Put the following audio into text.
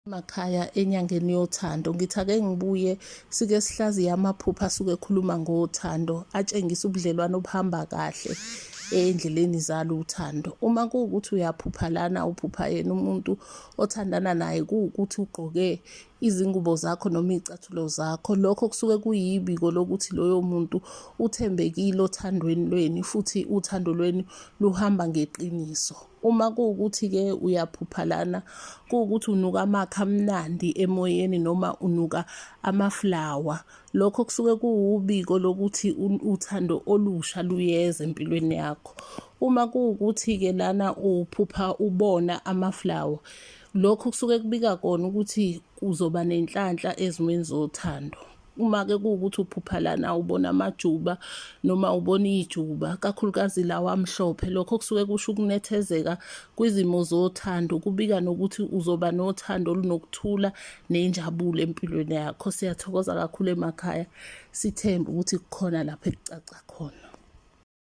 Emakhaya enyangeni yothando ngithi ake ngibuye sike sihlaziye amaphupho asuke ekhuluma ngothando atshengisa ubudlelwano obuhamba kahle endleleni zalo uthando. Uma kuwukuthi uyaphupha lana uphupha yena umuntu othandana naye kuwukuthi ugqoke izingubo zakho noma izicathulo zakho, lokho kusuke kuyibiko lokuthi loyo muntu uthembekile othandweni lweni futhi uthando lweni luhamba ngeqiniso. Uma kuwukuthi-ke uyaphupha lana kuwukuthi unuka amakha amnandi emoyeni noma unuka amaflawa, lokho kusuke kuwubiko lokuthi uthando olusha luyeza empilweni yakho. Uma kuwukuthi-ke lana uphupha ubona amaflawa, lokho kusuke kubika kona ukuthi uzoba nenhlanhla ezimweni zothando. Uma-ke kuwukuthi uphupha lana ubona amajuba noma ubona ijuba, kakhulukazi lawa amhlophe, lokho kusuke kusho ukunethezeka kwizimo zothando, kubika nokuthi uzoba nothando olunokuthula nenjabulo empilweni yakho. Siyathokoza kakhulu emakhaya, sithemba ukuthi kukhona lapho ekucaca khona.